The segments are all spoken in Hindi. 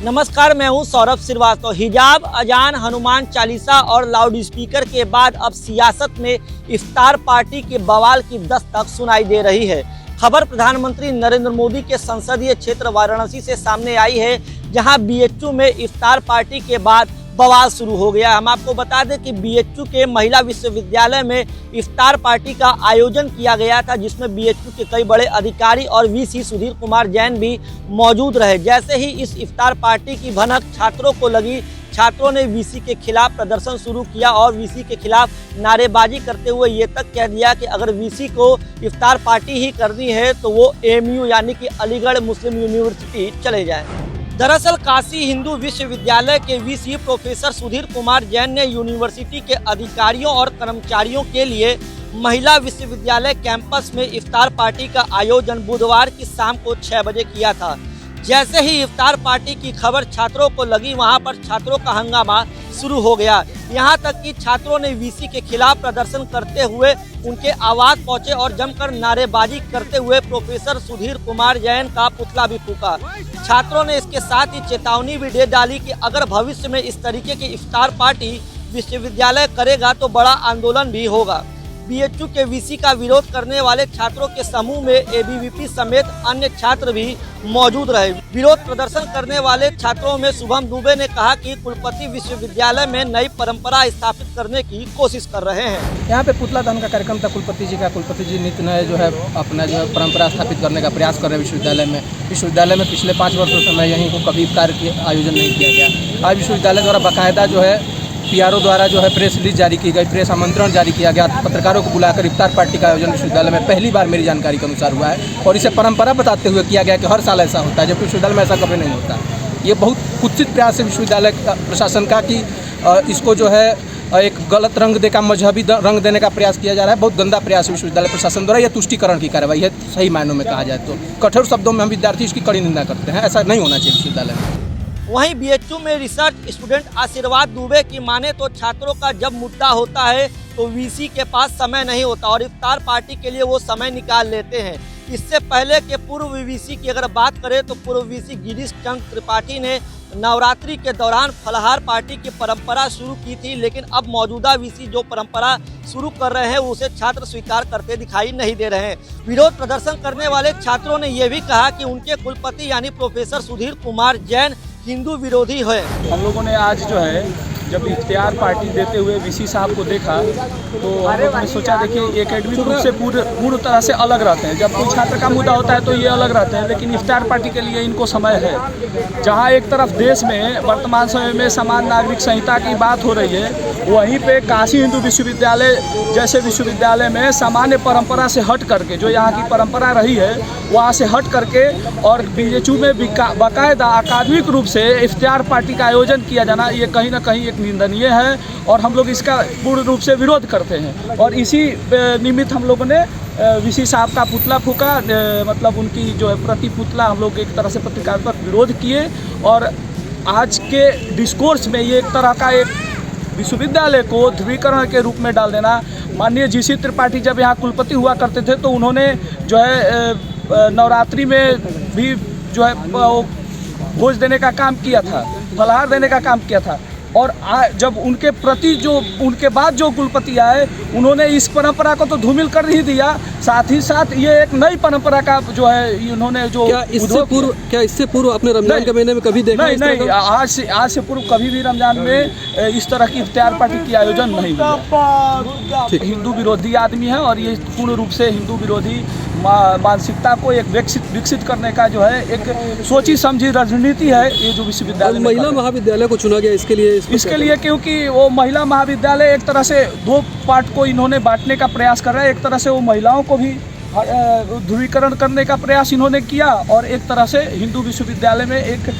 नमस्कार, मैं हूं सौरभ श्रीवास्तव। हिजाब, अजान, हनुमान चालीसा और लाउड स्पीकर के बाद अब सियासत में इफ्तार पार्टी के बवाल की दस्तक सुनाई दे रही है। खबर प्रधानमंत्री नरेंद्र मोदी के संसदीय क्षेत्र वाराणसी से सामने आई है, जहां बीएचयू में इफ्तार पार्टी के बाद बवाल शुरू हो गया। हम आपको बता दें कि बीएचयू के महिला विश्वविद्यालय में इफ्तार पार्टी का आयोजन किया गया था, जिसमें बीएचयू के कई बड़े अधिकारी और वीसी सुधीर कुमार जैन भी मौजूद रहे। जैसे ही इस इफ्तार पार्टी की भनक छात्रों को लगी, छात्रों ने वीसी के खिलाफ प्रदर्शन शुरू किया और वीसी के खिलाफ नारेबाजी करते हुए ये तक कह दिया कि अगर वीसी को इफ्तार पार्टी ही करनी है तो वो एएमयू यानी कि अलीगढ़ मुस्लिम यूनिवर्सिटी चले जाएं। दरअसल काशी हिंदू विश्वविद्यालय के वीसी प्रोफेसर सुधीर कुमार जैन ने यूनिवर्सिटी के अधिकारियों और कर्मचारियों के लिए महिला विश्वविद्यालय कैंपस में इफ्तार पार्टी का आयोजन बुधवार की शाम को 6 बजे किया था। जैसे ही इफ्तार पार्टी की खबर छात्रों को लगी, वहां पर छात्रों का हंगामा शुरू हो गया। यहां तक कि छात्रों ने वीसी के खिलाफ प्रदर्शन करते हुए उनके आवाज पहुंचे और जमकर नारेबाजी करते हुए प्रोफेसर सुधीर कुमार जैन का पुतला भी फूका। छात्रों ने इसके साथ ही चेतावनी भी दे डाली कि अगर भविष्य में इस तरीके की इफ्तार पार्टी विश्वविद्यालय करेगा तो बड़ा आंदोलन भी होगा। बीएचयू के वीसी का विरोध करने वाले छात्रों के समूह में एबीवीपी समेत अन्य छात्र भी मौजूद रहे। विरोध प्रदर्शन करने वाले छात्रों में शुभम दुबे ने कहा कि कुलपति विश्वविद्यालय में नई परंपरा स्थापित करने की कोशिश कर रहे हैं। यहाँ पे पुतला दहन का कार्यक्रम था कुलपति जी का। कुलपति जी नित्य नए जो है अपना जो है परंपरा स्थापित करने का प्रयास कर रहे हैं विश्वविद्यालय में। विश्वविद्यालय में पिछले 5 वर्षों से मैं यहीं को कभी इफ्तार के आयोजन नहीं किया गया। आज विश्वविद्यालय द्वारा बाकायदा जो है पीआरओ द्वारा जो है प्रेस रिलीज जारी की गई, प्रेस आमंत्रण जारी किया गया। पत्रकारों को बुलाकर इफ्तार पार्टी का आयोजन विश्वविद्यालय में पहली बार मेरी जानकारी के अनुसार हुआ है और इसे परंपरा बताते हुए किया गया कि हर साल ऐसा होता है, जबकि विश्वविद्यालय में ऐसा कभी नहीं होता। ये बहुत कुत्सित प्रयास है विश्वविद्यालय प्रशासन का कि इसको जो है एक गलत रंग देकर मजहबी रंग देने का प्रयास किया जा रहा है। बहुत गंदा प्रयास है विश्वविद्यालय प्रशासन द्वारा। यह तुष्टिकरण की कार्रवाई है, सही मायनों में कहा जाए तो। कठोर शब्दों में हम विद्यार्थी इसकी कड़ी निंदा करते हैं। ऐसा नहीं होना चाहिए विश्वविद्यालय में। वहीं बीएचयू में रिसर्च स्टूडेंट आशीर्वाद दुबे की माने तो छात्रों का जब मुद्दा होता है तो वीसी के पास समय नहीं होता और इफ्तार पार्टी के लिए वो समय निकाल लेते हैं। इससे पहले के पूर्व वीसी की अगर बात करें तो पूर्व वीसी गिरीश चंद्र त्रिपाठी ने नवरात्रि के दौरान फलाहार पार्टी की परंपरा शुरू की थी, लेकिन अब मौजूदा वीसी जो परंपरा शुरू कर रहे हैं उसे छात्र स्वीकार करते दिखाई नहीं दे रहे हैं। विरोध प्रदर्शन करने वाले छात्रों ने यह भी कहा कि उनके कुलपति यानी प्रोफेसर सुधीर कुमार जैन हिंदू विरोधी है। हम लोगों ने आज जो है जब इफ्तियार पार्टी देते हुए वीसी साहब को देखा तो हम लोगों ने सोचा, देखिए एकेडमिक रूप से पूर्ण तरह से अलग रहते हैं। जब कोई छात्र का मुद्दा होता है तो ये अलग रहते हैं, लेकिन इफ्तियार पार्टी के लिए इनको समय है। जहां एक तरफ देश में वर्तमान समय में समान नागरिक संहिता की बात हो रही है, वहीं पे काशी हिंदू विश्वविद्यालय जैसे विश्वविद्यालय में सामान्य परंपरा से हट करके, जो यहाँ की परंपरा रही है वहाँ से हट करके और बीएचयू में बाकायदा अकादमिक रूप से इफ्तियार पार्टी का आयोजन किया जाना, ये कहीं ना कहीं एक निंदनीय है और हम लोग इसका पूर्ण रूप से विरोध करते हैं। और इसी निमित्त हम लोगों ने वीसी साहब का पुतला फूका, मतलब उनकी जो है प्रति पुतला हम लोग एक तरह से पत्रकारिता विरोध किए। और आज के डिस्कोर्स में ये एक तरह का एक विश्वविद्यालय को ध्रुवीकरण के रूप में डाल देना। माननीय जीसी त्रिपाठी जब यहाँ कुलपति हुआ करते थे तो उन्होंने जो है नवरात्रि में भी जो है भोज देने का काम किया था, फलाहार देने का काम किया था। और जब उनके प्रति जो उनके बाद जो कुलपति आए उन्होंने इस परंपरा को तो धूमिल कर ही दिया, साथ ही साथ ये एक नई परंपरा का जो है उन्होंने जो क्या इससे पूर्व आपने रमजान के महीने में कभी देखा? नहीं, आज से पूर्व कभी भी रमजान में इस तरह की इफ्तियार पार्टी की आयोजन नहीं हुआ। हिंदू विरोधी आदमी है और ये पूर्ण रूप से हिंदू विरोधी मानसिकता को एक विकसित करने का जो है एक सोची समझी रणनीति है ये जो विश्वविद्यालय। महिला महाविद्यालय को चुना गया इसके लिए क्योंकि वो महिला महाविद्यालय एक तरह से 2 पार्ट को इन्होंने बांटने का प्रयास कर रहा है। एक तरह से वो महिलाओं को भी ध्रुवीकरण करने का प्रयास इन्होंने किया और एक तरह से हिंदू विश्वविद्यालय में एक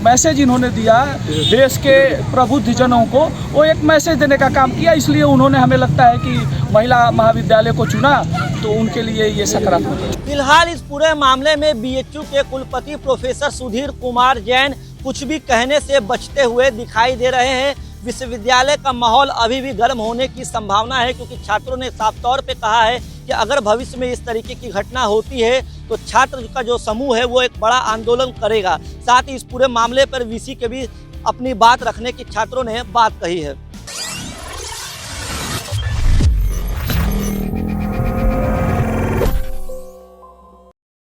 मैसेज इन्होंने दिया देश के प्रबुद्ध जनों को, वो एक मैसेज देने का काम किया। इसलिए उन्होंने, हमें लगता है कि महिला महाविद्यालय को चुना तो उनके लिए ये सकारात्मक है। फिलहाल इस पूरे मामले में बीएचयू के कुलपति प्रोफेसर सुधीर कुमार जैन कुछ भी कहने से बचते हुए दिखाई दे रहे हैं। विश्वविद्यालय का माहौल अभी भी गर्म होने की संभावना है, क्योंकि छात्रों ने साफ तौर पे कहा है कि अगर भविष्य में इस तरीके की घटना होती है तो छात्र का जो समूह है वो एक बड़ा आंदोलन करेगा। साथ ही इस पूरे मामले पर वीसी के भी अपनी बात रखने की छात्रों ने बात कही है।